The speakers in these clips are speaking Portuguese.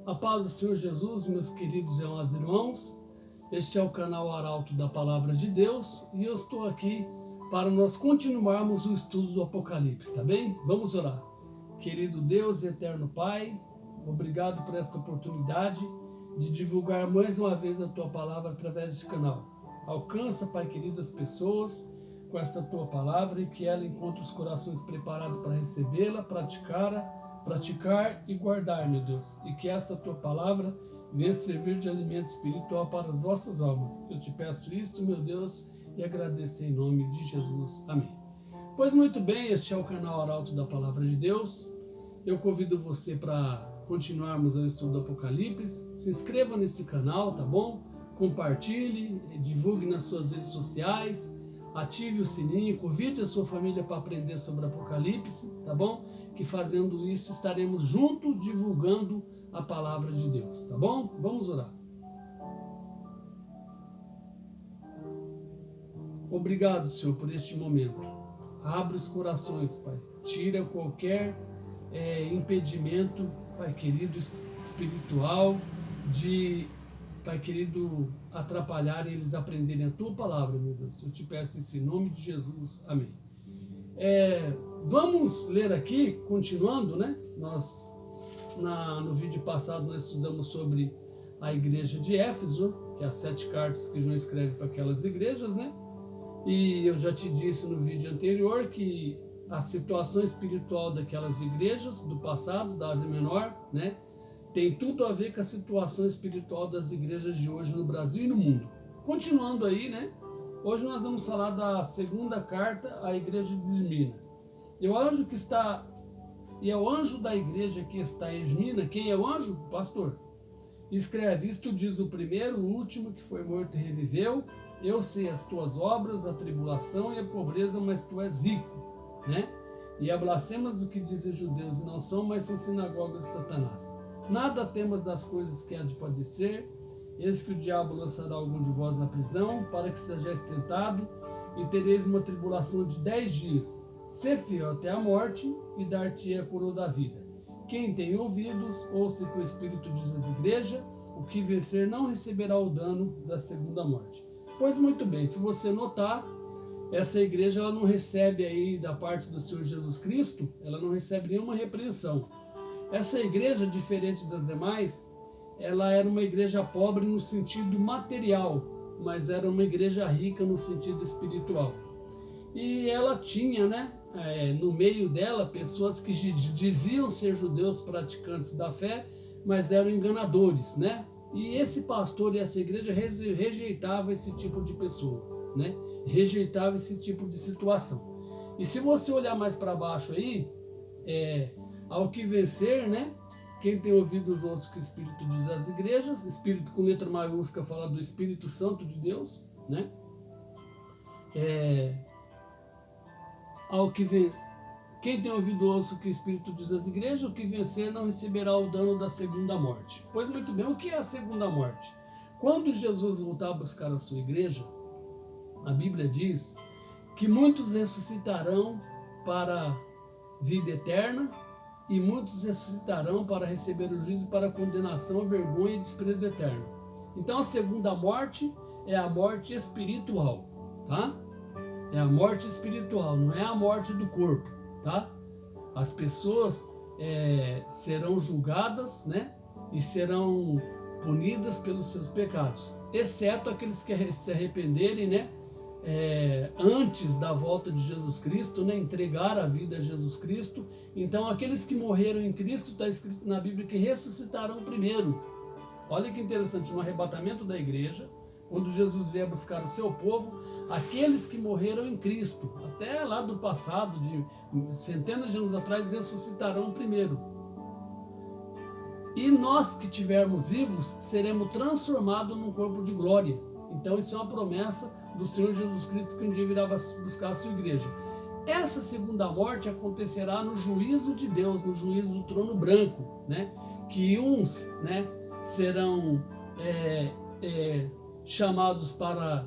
A paz do Senhor Jesus, meus queridos e amados irmãos. Este é o canal Arauto da Palavra de Deus e eu estou aqui para nós continuarmos o estudo do Apocalipse, tá bem? Vamos orar. Querido Deus e eterno Pai, obrigado por esta oportunidade de divulgar mais uma vez a Tua Palavra através deste canal. Alcança, Pai querido, as pessoas com esta Tua Palavra e que ela encontre os corações preparados para recebê-la, praticar e guardar, meu Deus, e que esta Tua Palavra venha servir de alimento espiritual para as vossas almas. Eu te peço isto, meu Deus, e agradeço em nome de Jesus. Amém. Pois muito bem, este é o canal Arauto da Palavra de Deus. Eu convido você para continuarmos o estudo do Apocalipse. Se inscreva nesse canal, tá bom? Compartilhe, divulgue nas suas redes sociais, ative o sininho, convide a sua família para aprender sobre Apocalipse, tá bom? Que fazendo isso estaremos juntos divulgando a palavra de Deus, tá bom? Vamos orar. Obrigado, Senhor, por este momento. Abre os corações, Pai. Tira qualquer impedimento, Pai querido, espiritual, de, Pai querido, atrapalhar eles aprenderem a Tua palavra, meu Deus. Eu te peço isso em nome de Jesus. Amém. Vamos ler aqui, continuando, né? No vídeo passado nós estudamos sobre a igreja de Éfeso, que é as 7 cartas que João escreve para aquelas igrejas, né? E eu já te disse no vídeo anterior que a situação espiritual daquelas igrejas do passado, da Ásia Menor, né? Tem tudo a ver com a situação espiritual das igrejas de hoje no Brasil e no mundo. Continuando aí, né? Hoje nós vamos falar da segunda carta à igreja de Esmirna. E o anjo que está... E é o anjo da igreja que está em Esmirna. Quem é o anjo? O pastor. Escreve: isto diz o primeiro, o último, que foi morto e reviveu. Eu sei as tuas obras, a tribulação e a pobreza, mas tu és rico, né? E a blasfemas do que dizem os judeus, e não são, mas são sinagogas de Satanás. Nada temas das coisas que há de padecer. Eis que o diabo lançará algum de vós na prisão, para que sejais tentado, e tereis uma tribulação de 10 dias. Sê fiel até a morte, e dar-te a coroa da vida. Quem tem ouvidos, ouça que o Espírito diz às igrejas: o que vencer não receberá o dano da segunda morte. Pois muito bem, se você notar, essa igreja ela não recebe aí da parte do Senhor Jesus Cristo, ela não recebe nenhuma repreensão. Essa igreja, diferente das demais, ela era uma igreja pobre no sentido material, mas era uma igreja rica no sentido espiritual. E ela tinha, né, no meio dela, pessoas que diziam ser judeus praticantes da fé, mas eram enganadores, né? E esse pastor e essa igreja rejeitava esse tipo de pessoa, né? Rejeitava esse tipo de situação. E se você olhar mais para baixo aí, ao que vencer, né? Quem tem ouvidos ouça o que o Espírito diz às igrejas. Espírito com letra maiúscula fala do Espírito Santo de Deus, né? Quem tem ouvido ouça o que o Espírito diz às igrejas, o que vencer não receberá o dano da segunda morte. Pois muito bem, o que é a segunda morte? Quando Jesus voltar a buscar a sua igreja, a Bíblia diz que muitos ressuscitarão para a vida eterna e muitos ressuscitarão para receber o juízo, para a condenação, vergonha e desprezo eterno. Então a segunda morte é a morte espiritual, tá? É a morte espiritual, não é a morte do corpo, tá? As pessoas serão julgadas, né? E serão punidas pelos seus pecados, exceto aqueles que se arrependerem, né? Antes da volta de Jesus Cristo, né? Entregar a vida a Jesus Cristo. Então aqueles que morreram em Cristo, está escrito na Bíblia que ressuscitarão primeiro. Olha que interessante, no arrebatamento da igreja, quando Jesus vier buscar o seu povo, aqueles que morreram em Cristo, até lá do passado, de centenas de anos atrás, ressuscitarão primeiro. E nós que estivermos vivos, seremos transformados num corpo de glória. Então isso é uma promessa do Senhor Jesus Cristo, que um dia virá buscar a sua igreja. Essa segunda morte acontecerá no juízo de Deus, no juízo do trono branco, né? Que uns, né, serão chamados para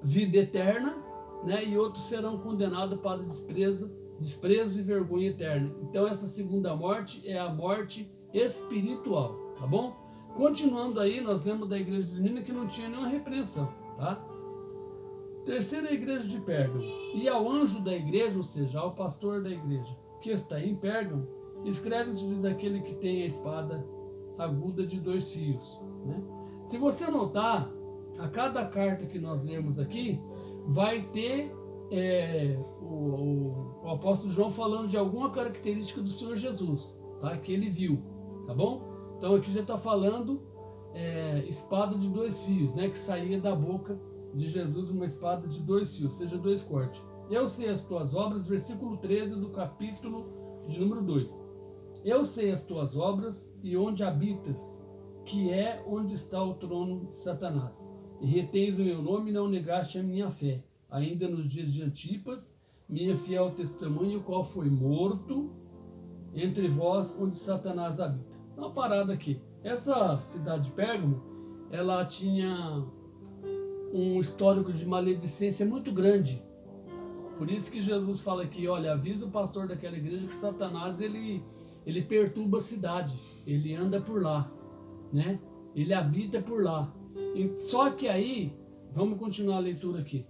vida eterna, né? E outros serão condenados para desprezo e vergonha eterna. Então essa segunda morte é a morte espiritual, tá bom? Continuando aí, nós lemos da igreja de Esmirna que não tinha nenhuma repreensão, tá? Terceira igreja de Pérgamo. E ao anjo da igreja, ou seja, ao pastor da igreja, que está em Pérgamo, escreve-lhes aquele que tem a espada aguda de 2 fios, né? Se você notar, a cada carta que nós lemos aqui, vai ter o apóstolo João falando de alguma característica do Senhor Jesus, tá? Que ele viu, tá bom? Então aqui já está falando espada de 2 fios, né? Que saía da boca de Jesus, uma espada de 2 fios, seja 2 cortes. Eu sei as tuas obras, versículo 13 do capítulo de número 2. Eu sei as tuas obras e onde habitas, que é onde está o trono de Satanás. E retens o meu nome e não negaste a minha fé. Ainda nos dias de Antipas, minha fiel testemunha, o qual foi morto entre vós, onde Satanás habita. Então, uma parada aqui. Essa cidade de Pérgamo, ela tinha um histórico de maledicência muito grande. Por isso que Jesus fala aqui, olha, avisa o pastor daquela igreja que Satanás, ele perturba a cidade, ele anda por lá, né? Ele habita por lá. Só que aí, vamos continuar a leitura aqui.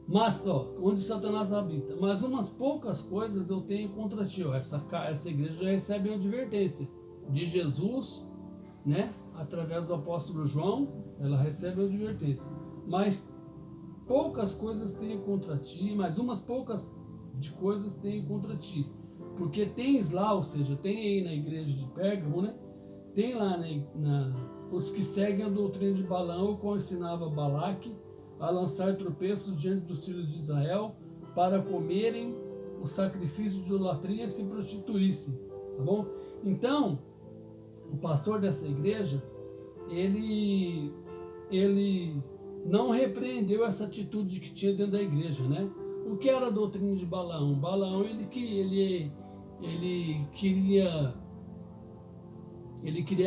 Mas, onde Satanás habita. Mas umas poucas coisas eu tenho contra ti. Essa igreja já recebe uma advertência de Jesus, né? Através do apóstolo João, ela recebe uma advertência. Mas poucas coisas tenho contra ti, mas umas poucas de coisas tenho contra ti. Porque tens lá, ou seja, tem aí na igreja de Pérgamo, né? Tem lá os que seguem a doutrina de Balaão, o qual ensinava Balaque a lançar tropeços diante dos filhos de Israel para comerem o sacrifício de idolatria e se prostituíssem, tá bom? Então, o pastor dessa igreja, ele não repreendeu essa atitude que tinha dentro da igreja, né? O que era a doutrina de Balaão? Balaão, ele queria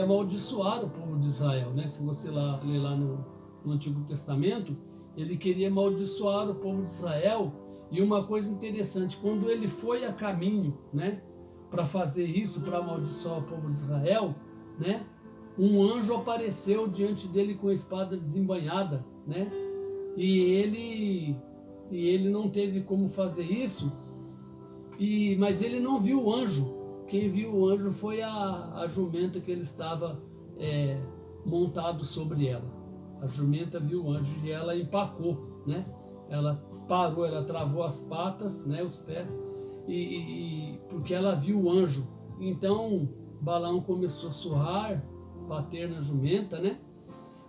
amaldiçoar o povo de Israel, né? Se você ler lá no Antigo Testamento, ele queria amaldiçoar o povo de Israel. E uma coisa interessante, quando ele foi a caminho, né, para fazer isso, para amaldiçoar o povo de Israel, né, um anjo apareceu diante dele com a espada desembainhada, né, e ele não teve como fazer isso, mas ele não viu o anjo. Quem viu o anjo foi a jumenta que ele estava montado sobre ela. A jumenta viu o anjo e ela empacou, né? Ela parou, ela travou as patas, né, os pés, porque ela viu o anjo. Então Balaão começou a surrar, bater na jumenta, né?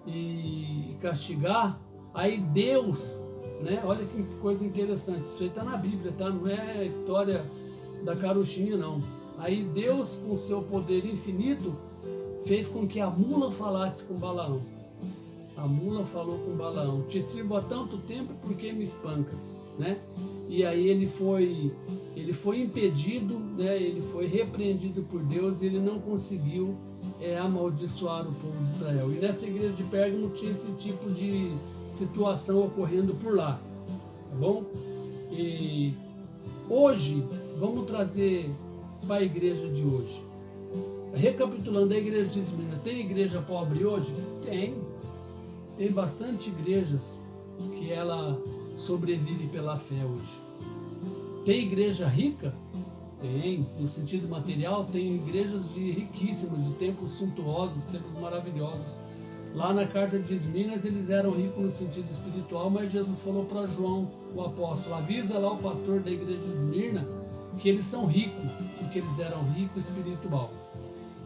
E castigar. Aí Deus, né? Olha que coisa interessante. Isso aí está na Bíblia, tá? Não é história da carochinha, não. Aí Deus, com seu poder infinito, fez com que a mula falasse com Balaão. A mula falou com Balaão: te sirvo há tanto tempo, por que me espancas, né? E aí ele foi impedido, né? Ele foi repreendido por Deus e ele não conseguiu amaldiçoar o povo de Israel. E nessa igreja de Pérgamo tinha esse tipo de situação ocorrendo por lá, tá bom? E hoje, vamos trazer para a igreja de hoje. Recapitulando, a igreja de Esmirna, tem igreja pobre hoje? Tem bastante igrejas que ela sobrevive pela fé hoje. Tem igreja rica? Tem, no sentido material, tem igrejas riquíssimas, de templos suntuosos, templos maravilhosos. Lá na carta de Esmirna, eles eram ricos no sentido espiritual, mas Jesus falou para João, o apóstolo: avisa lá o pastor da igreja de Esmirna que eles são ricos, porque eles eram ricos espiritual.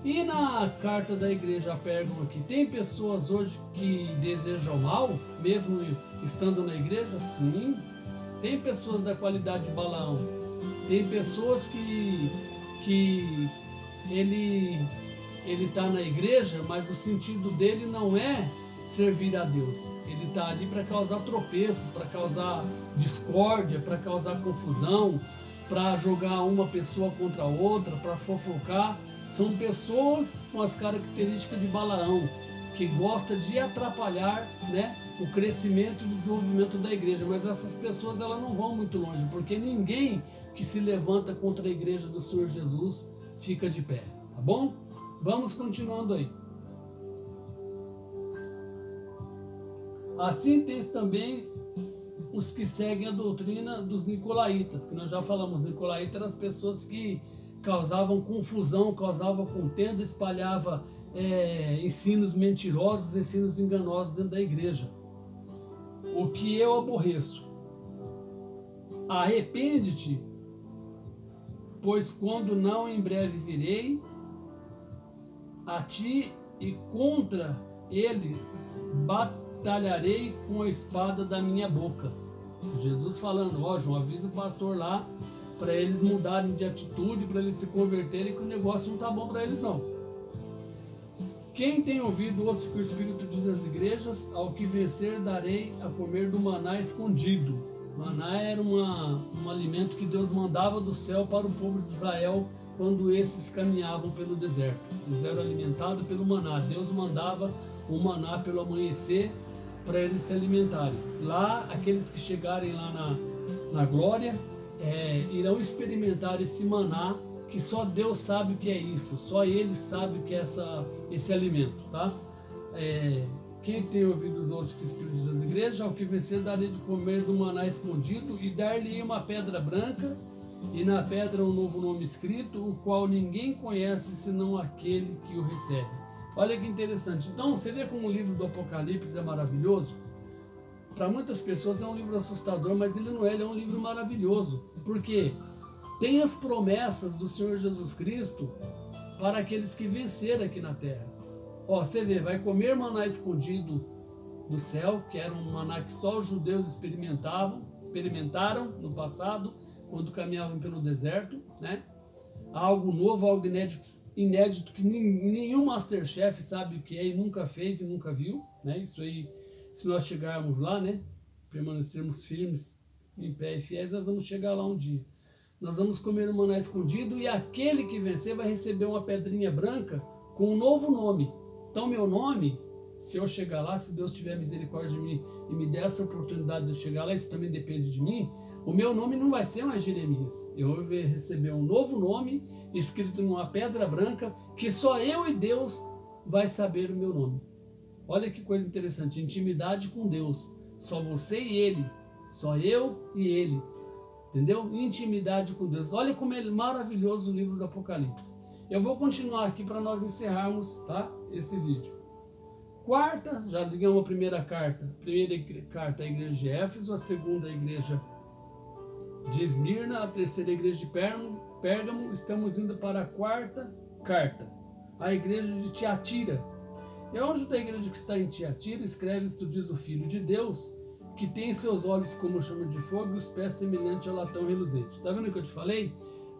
E na carta da igreja a Pérgamo aqui, tem pessoas hoje que desejam mal, mesmo estando na igreja? Sim. Tem pessoas da qualidade de Balaão. Tem pessoas que ele está na igreja, mas o sentido dele não é servir a Deus. Ele está ali para causar tropeço, para causar discórdia, para causar confusão, para jogar uma pessoa contra a outra, para fofocar. São pessoas com as características de Balaão, que gosta de atrapalhar, né, o crescimento e desenvolvimento da igreja. Mas essas pessoas, elas não vão muito longe, porque ninguém que se levanta contra a igreja do Senhor Jesus fica de pé. Tá bom? Vamos continuando aí. Assim tens também os que seguem a doutrina dos nicolaítas, que nós já falamos. Nicolaítas eram as pessoas que causavam confusão, causavam contenda, espalhavam ensinos mentirosos, ensinos enganosos dentro da igreja. O que eu aborreço. Arrepende-te, pois quando não em breve virei a ti e contra eles batalharei com a espada da minha boca. Jesus falando, ó João, avisa o pastor lá para eles mudarem de atitude, para eles se converterem, que o negócio não tá bom para eles não. Quem tem ouvido, ouça que o Espírito diz às igrejas, ao que vencer darei a comer do maná escondido. Maná era um alimento que Deus mandava do céu para o povo de Israel quando esses caminhavam pelo deserto. Eles eram alimentados pelo maná. Deus mandava o maná pelo amanhecer para eles se alimentarem. Lá, aqueles que chegarem lá na glória irão experimentar esse maná, que só Deus sabe o que é isso, só Ele sabe o que é esse alimento, tá? Quem tem ouvido os outros que Espíritos das igrejas, ao que vencer darei de comer do maná escondido e dar-lhe uma pedra branca e na pedra um novo nome escrito, o qual ninguém conhece senão aquele que o recebe. Olha que interessante. Então você vê como o livro do Apocalipse é maravilhoso? Para muitas pessoas é um livro assustador, mas ele não é, ele é um livro maravilhoso, porque tem as promessas do Senhor Jesus Cristo para aqueles que venceram aqui na terra. Ó, você vê, vai comer maná escondido do céu, que era um maná que só os judeus experimentaram no passado, quando caminhavam pelo deserto, né? Algo novo, algo inédito que nenhum Masterchef sabe o que é e nunca fez e nunca viu, né? Isso aí, se nós chegarmos lá, né? Permanecermos firmes, em pé e fiéis, nós vamos chegar lá um dia. Nós vamos comer um maná escondido e aquele que vencer vai receber uma pedrinha branca com um novo nome. Então, meu nome, se eu chegar lá, se Deus tiver misericórdia de mim e me der essa oportunidade de eu chegar lá, isso também depende de mim, o meu nome não vai ser mais Jeremias. Eu vou receber um novo nome escrito numa pedra branca que só eu e Deus vai saber o meu nome. Olha que coisa interessante, intimidade com Deus. Só você e Ele, só eu e Ele. Entendeu? Intimidade com Deus. Olha como é maravilhoso o livro do Apocalipse. Eu vou continuar aqui para nós encerrarmos, tá, esse vídeo. Quarta, já ligamos a primeira carta. A primeira carta à igreja de Éfeso, a segunda à igreja de Esmirna, a terceira igreja de Pérgamo. Estamos indo para a quarta carta, a igreja de Tiatira. É o anjo da igreja que está em Tiatira, escreve: isto diz o Filho de Deus, que tem seus olhos como chama de fogo e os pés semelhantes ao latão reluzente. Está vendo o que eu te falei?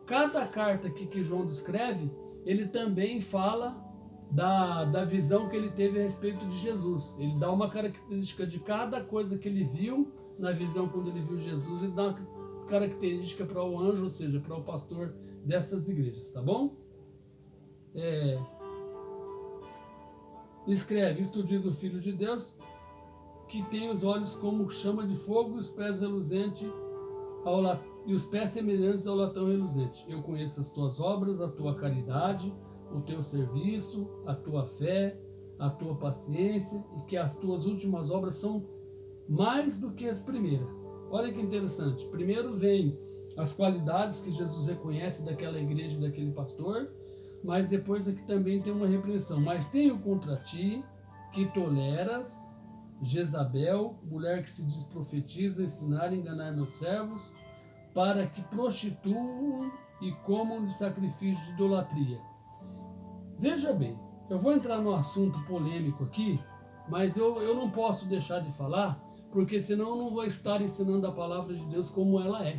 Cada carta aqui que João descreve, ele também fala da visão que ele teve a respeito de Jesus. Ele dá uma característica de cada coisa que ele viu na visão quando ele viu Jesus, ele dá uma característica para o anjo, ou seja, para o pastor dessas igrejas, tá bom? Escreve: isto diz o Filho de Deus, que tem os olhos como chama de fogo e os pés reluzentes e os pés semelhantes ao latão reluzente. Eu conheço as tuas obras, a tua caridade, o teu serviço, a tua fé, a tua paciência, e que as tuas últimas obras são mais do que as primeiras. Olha que interessante. Primeiro vem as qualidades que Jesus reconhece daquela igreja e daquele pastor, mas depois aqui também tem uma repreensão. Mas tenho contra ti que toleras Jezabel, mulher que se diz profetiza, ensinar e enganar meus servos, para que prostituam e comam de sacrifício de idolatria. Veja bem, eu vou entrar num assunto polêmico aqui, mas eu não posso deixar de falar, porque senão eu não vou estar ensinando a palavra de Deus como ela é.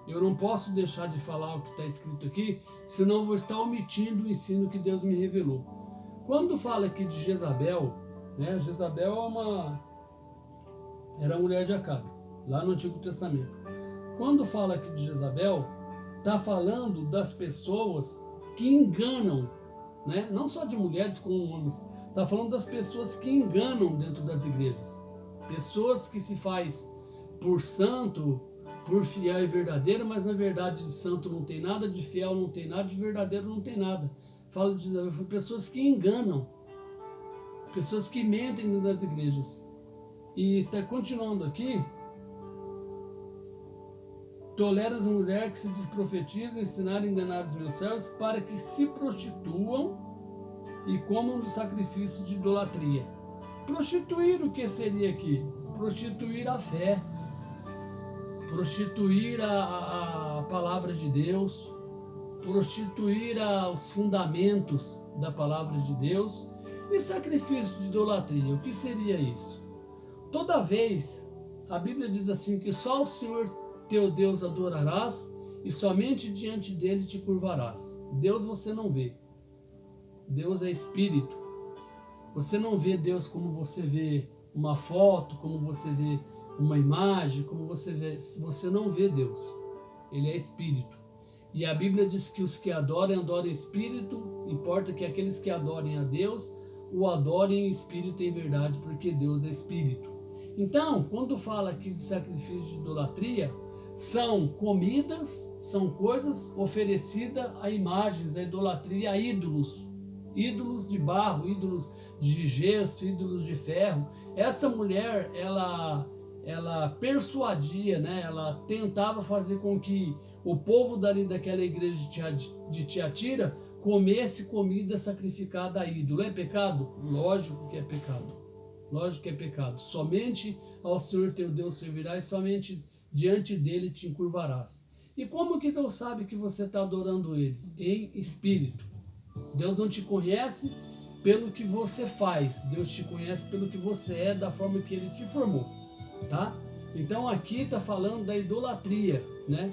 Eu não posso deixar de falar o que está escrito aqui, senão eu vou estar omitindo o ensino que Deus me revelou. Quando fala aqui de Jezabel, né, Jezabel era a mulher de Acabe, lá no Antigo Testamento. Quando fala aqui de Jezabel, está falando das pessoas que enganam, né? Não só de mulheres como homens, está falando das pessoas que enganam dentro das igrejas. Pessoas que se faz por santo, por fiel e verdadeiro, mas na verdade de santo não tem nada, de fiel não tem nada, de verdadeiro não tem nada. Fala de pessoas que enganam, pessoas que mentem nas igrejas. E está continuando aqui. Toleras a mulher que se desprofetiza, ensinar a enganar os meus servos, para que se prostituam e comam do sacrifício de idolatria. Prostituir, o que seria aqui? Prostituir a fé, prostituir a palavra de Deus, prostituir os fundamentos da palavra de Deus. E sacrifício de idolatria, o que seria isso? Toda vez, a Bíblia diz assim, que só o Senhor teu Deus adorarás e somente diante dele te curvarás. Deus você não vê. Deus é espírito. Você não vê Deus como você vê uma foto, como você vê uma imagem, como você vê. Você não vê Deus. Ele é espírito. E a Bíblia diz que os que adorem em espírito, importa que aqueles que adorem a Deus, o adorem em espírito e em verdade, porque Deus é espírito. Então, quando fala aqui de sacrifício de idolatria, são comidas, são coisas oferecidas a imagens, a idolatria, a ídolos. Ídolos de barro, ídolos de gesso, ídolos de ferro. Essa mulher, ela persuadia, né? Ela tentava fazer com que o povo daquela igreja de Tiatira comesse comida sacrificada a ídolo. É pecado? Lógico que é pecado. Lógico que é pecado. Somente ao Senhor teu Deus servirás, somente diante dele te encurvarás. E como que Deus sabe que você está adorando ele? Em espírito. Deus não te conhece pelo que você faz. Deus te conhece pelo que você é, da forma que ele te formou. Tá? Então aqui está falando da idolatria, né?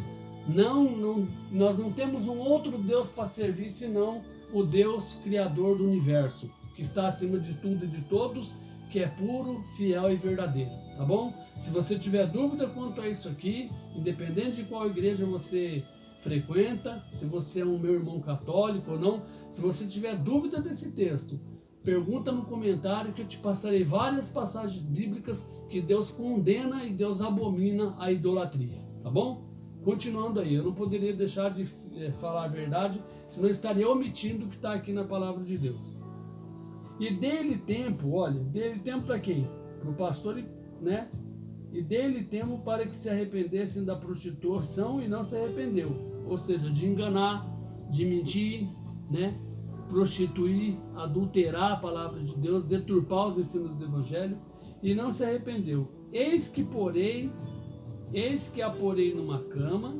Nós não temos um outro Deus para servir senão o Deus Criador do universo, que está acima de tudo e de todos, que é puro, fiel e verdadeiro, tá bom? Se você tiver dúvida quanto a isso aqui, independente de qual igreja você frequenta, se você é um meu irmão católico ou não, se você tiver dúvida desse texto, pergunta no comentário que eu te passarei várias passagens bíblicas que Deus condena e Deus abomina a idolatria, tá bom? Continuando aí, eu não poderia deixar de falar a verdade, senão eu estaria omitindo o que está aqui na palavra de Deus. E dele tempo, olha, dele tempo para quem? Para o pastor, né? E dele tempo para que se arrependessem da prostituição e não se arrependeu. Ou seja, de enganar, de mentir, né? Prostituir, adulterar a palavra de Deus, deturpar os ensinos do Evangelho e não se arrependeu. Eis que a porei numa cama,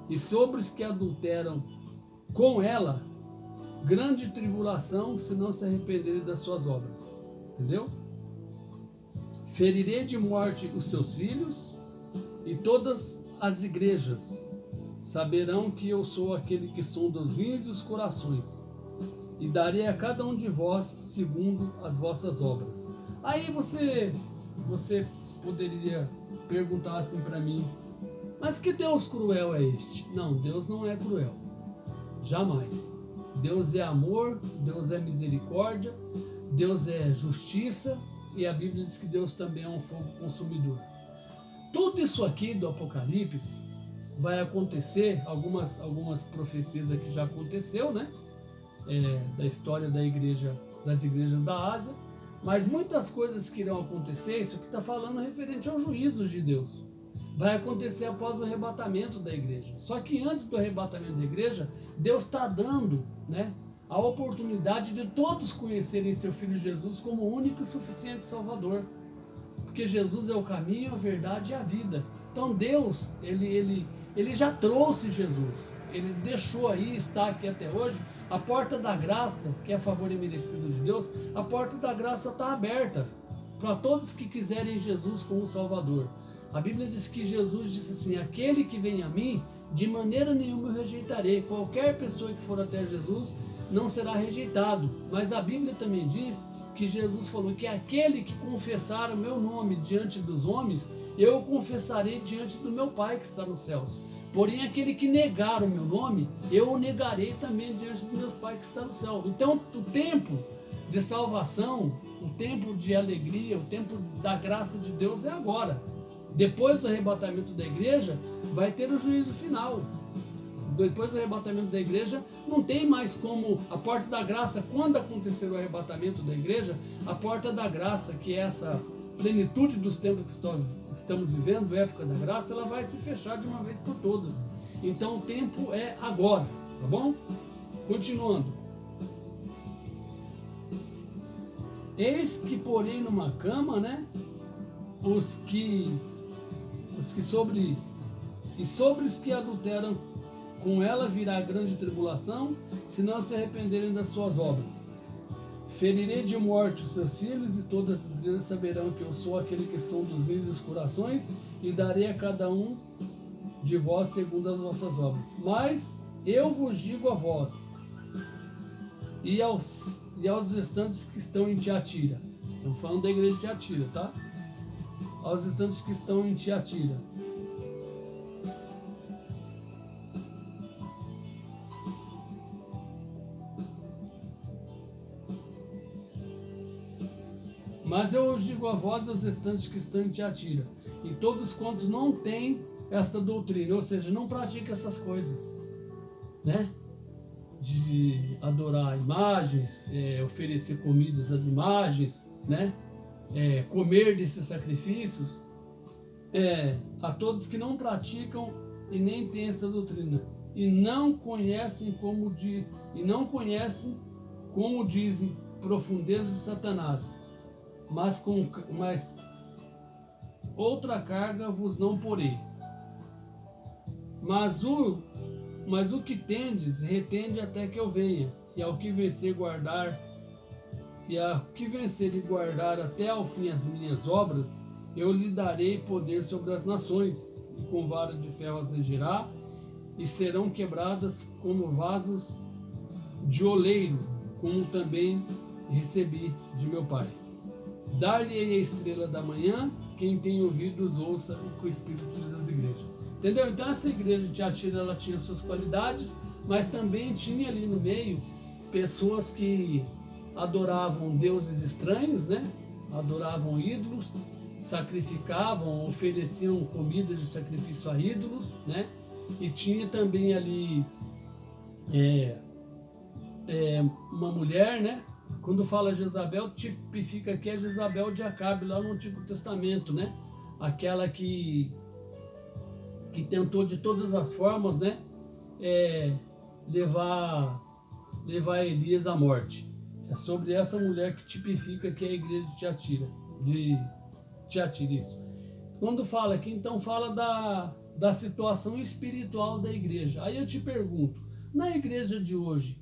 e sobre os que adulteram com ela, grande tribulação, se não se arrependerem das suas obras. Entendeu? Ferirei de morte os seus filhos, e todas as igrejas saberão que eu sou aquele que sonda os rins e os corações, e darei a cada um de vós segundo as vossas obras. Aí você poderia perguntar assim para mim, mas que Deus cruel é este? Não, Deus não é cruel, jamais. Deus é amor, Deus é misericórdia, Deus é justiça, e a Bíblia diz que Deus também é um fogo consumidor. Tudo isso aqui do Apocalipse vai acontecer, algumas profecias aqui já aconteceu, né? Da história das igrejas da Ásia, mas muitas coisas que irão acontecer, isso que está falando referente aos juízos de Deus. Vai acontecer após o arrebatamento da igreja. Só que antes do arrebatamento da igreja, Deus está dando, né, a oportunidade de todos conhecerem seu Filho Jesus como o único e suficiente Salvador. Porque Jesus é o caminho, a verdade e a vida. Então Deus, ele já trouxe Jesus. Ele deixou aí, está aqui até hoje, a porta da graça, que é a favor imerecido de Deus, a porta da graça está aberta para todos que quiserem Jesus como Salvador. A Bíblia diz que Jesus disse assim, aquele que vem a mim, de maneira nenhuma eu rejeitarei. Qualquer pessoa que for até Jesus não será rejeitado. Mas a Bíblia também diz que Jesus falou que aquele que confessar o meu nome diante dos homens, eu o confessarei diante do meu Pai que está nos céus. Porém, aquele que negar o meu nome, eu o negarei também diante do meu Pai que está no céu. Então, o tempo de salvação, o tempo de alegria, o tempo da graça de Deus é agora. Depois do arrebatamento da igreja, vai ter o juízo final. Depois do arrebatamento da igreja, não tem mais como a porta da graça, quando acontecer o arrebatamento da igreja, a porta da graça, que é essa plenitude dos tempos que estamos vivendo, época da graça, ela vai se fechar de uma vez por todas. Então o tempo é agora, tá bom? Continuando. Eis que porém numa cama, né? Sobre os que adulteram com ela virá grande tribulação, se não se arrependerem das suas obras. Ferirei de morte os seus filhos, e todas as crianças saberão que eu sou aquele que sonduz os corações, e darei a cada um de vós segundo as vossas obras. Mas eu vos digo a vós, e aos restantes que estão em Tiatira. Estamos falando da igreja de Tiatira, tá? Aos restantes que estão em Tiatira. Mas eu digo a vós e aos restantes que estão em Tiatira, e todos quantos não têm esta doutrina, ou seja, não praticam essas coisas, né? De adorar imagens, oferecer comidas às imagens, né? Comer desses sacrifícios, a todos que não praticam e nem têm essa doutrina, e não conhecem como dizem profundezas de Satanás, mas outra carga vos não porei. Mas o que tendes, retende até que eu venha, e ao que vencer e guardar até ao fim as minhas obras, eu lhe darei poder sobre as nações, e com vara de ferro as regerá, e serão quebradas como vasos de oleiro, como também recebi de meu Pai. Dar-lhe a estrela da manhã, quem tem ouvidos ouça o que o Espírito diz às igrejas. Entendeu? Então essa igreja de Tiatira, ela tinha suas qualidades, mas também tinha ali no meio pessoas que adoravam deuses estranhos, né? Adoravam ídolos, sacrificavam, ofereciam comidas de sacrifício a ídolos, né? E tinha também ali uma mulher, né? Quando fala Jezabel, tipifica aqui a Jezabel de Acabe, lá no Antigo Testamento, né? Aquela que tentou de todas as formas, né? Levar Elias à morte. É sobre essa mulher que tipifica aqui a igreja de Tiatira, isso. Quando fala aqui, então fala da situação espiritual da igreja. Aí eu te pergunto, na igreja de hoje,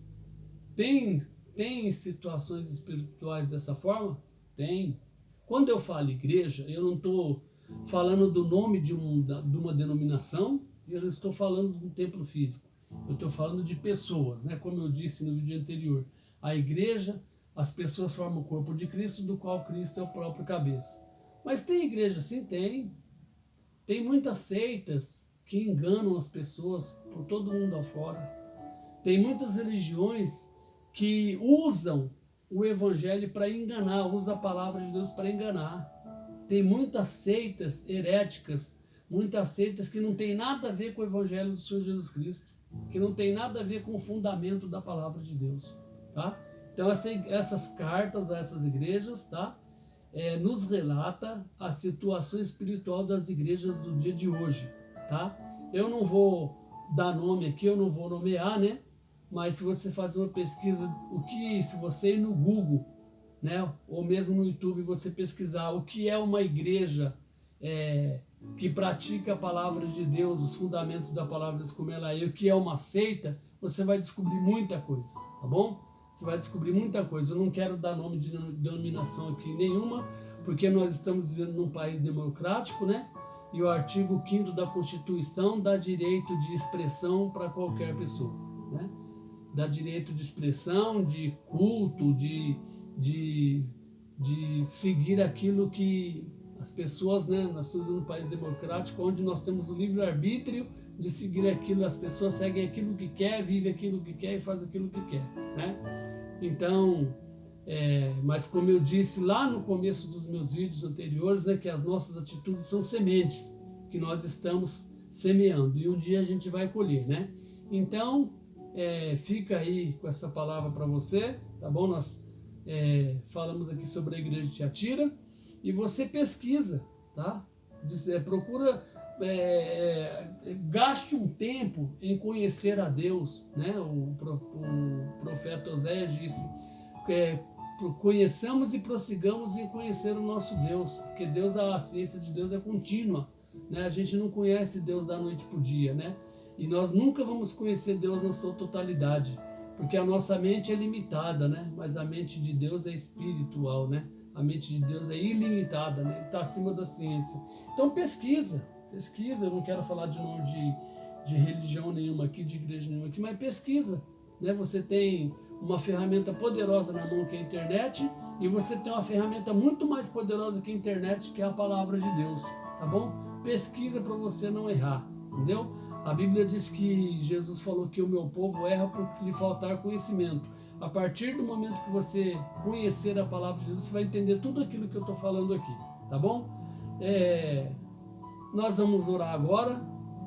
tem situações espirituais dessa forma? Tem. Quando eu falo igreja, eu não estou falando do nome de uma denominação, e eu não estou falando de um templo físico. Eu estou falando de pessoas, né? Como eu disse no vídeo anterior. A igreja, as pessoas formam o corpo de Cristo, do qual Cristo é o próprio cabeça. Mas tem igreja? Sim, tem. Tem muitas seitas que enganam as pessoas por todo mundo afora. Tem muitas religiões que usam o evangelho para enganar, usa a palavra de Deus para enganar. Tem muitas seitas heréticas, muitas seitas que não tem nada a ver com o evangelho do Senhor Jesus Cristo, que não tem nada a ver com o fundamento da palavra de Deus, tá? Então essas cartas a essas igrejas, tá? Nos relata a situação espiritual das igrejas do dia de hoje, tá? Eu não vou dar nome aqui, eu não vou nomear, né? Mas se você fazer uma pesquisa, se você ir no Google, né, ou mesmo no YouTube, você pesquisar o que é uma igreja que pratica a palavra de Deus, os fundamentos da palavra de Deus como ela é, o que é uma seita, você vai descobrir muita coisa, tá bom? Você vai descobrir muita coisa. Eu não quero dar nome de denominação aqui nenhuma, porque nós estamos vivendo num país democrático, né? E o artigo 5º da Constituição dá direito de expressão para qualquer pessoa, né? Dá direito de expressão, de culto, de seguir aquilo que as pessoas, né? Nós estamos num país democrático onde nós temos o livre-arbítrio de seguir aquilo, as pessoas seguem aquilo que quer, vivem aquilo que quer e fazem aquilo que quer, né? Então, Mas como eu disse lá no começo dos meus vídeos anteriores, né, que as nossas atitudes são sementes que nós estamos semeando e um dia a gente vai colher, né? Então, fica aí com essa palavra para você, tá bom? Nós falamos aqui sobre a igreja de Tiatira e você pesquisa, tá? Procura, gaste um tempo em conhecer a Deus, né? O profeta Oséias disse, conheçamos e prossigamos em conhecer o nosso Deus, porque a ciência de Deus é contínua, né? A gente não conhece Deus da noite para o dia, né? E nós nunca vamos conhecer Deus na sua totalidade, porque a nossa mente é limitada, né? Mas a mente de Deus é espiritual, né? A mente de Deus é ilimitada, né? Está acima da ciência. Então pesquisa, eu não quero falar de nome de religião nenhuma aqui, de igreja nenhuma aqui, mas pesquisa, né? Você tem uma ferramenta poderosa na mão que é a internet, e você tem uma ferramenta muito mais poderosa que a internet, que é a palavra de Deus, tá bom? Pesquisa para você não errar, entendeu? A Bíblia diz que Jesus falou que o meu povo erra por lhe faltar conhecimento. A partir do momento que você conhecer a palavra de Jesus, você vai entender tudo aquilo que eu estou falando aqui, tá bom? Nós vamos orar agora.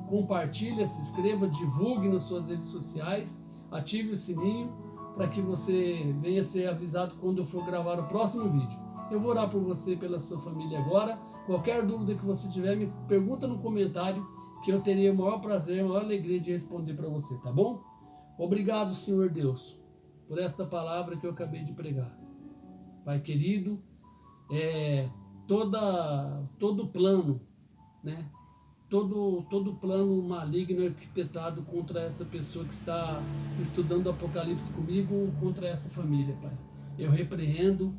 Compartilha, se inscreva, divulgue nas suas redes sociais, ative o sininho para que você venha ser avisado quando eu for gravar o próximo vídeo. Eu vou orar por você e pela sua família agora. Qualquer dúvida que você tiver, me pergunta no comentário, que eu teria o maior prazer, a maior alegria de responder para você, tá bom? Obrigado, Senhor Deus, por esta palavra que eu acabei de pregar. Pai querido, todo plano, né? Todo plano maligno arquitetado contra essa pessoa que está estudando o Apocalipse comigo, contra essa família, Pai. Eu repreendo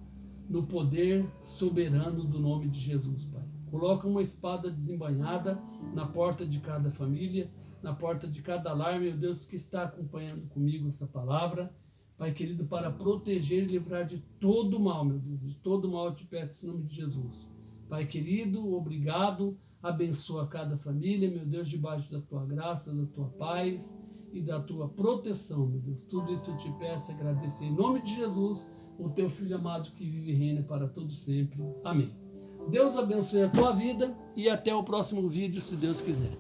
no poder soberano do nome de Jesus, Pai. Coloca uma espada desembainhada na porta de cada família, na porta de cada lar, meu Deus, que está acompanhando comigo essa palavra. Pai querido, para proteger e livrar de todo mal, meu Deus, de todo mal eu te peço em nome de Jesus. Pai querido, obrigado, abençoa cada família, meu Deus, debaixo da tua graça, da tua paz e da tua proteção, meu Deus. Tudo isso eu te peço e agradeço em nome de Jesus, o teu Filho amado que vive e reina para todo sempre. Amém. Deus abençoe a tua vida e até o próximo vídeo, se Deus quiser.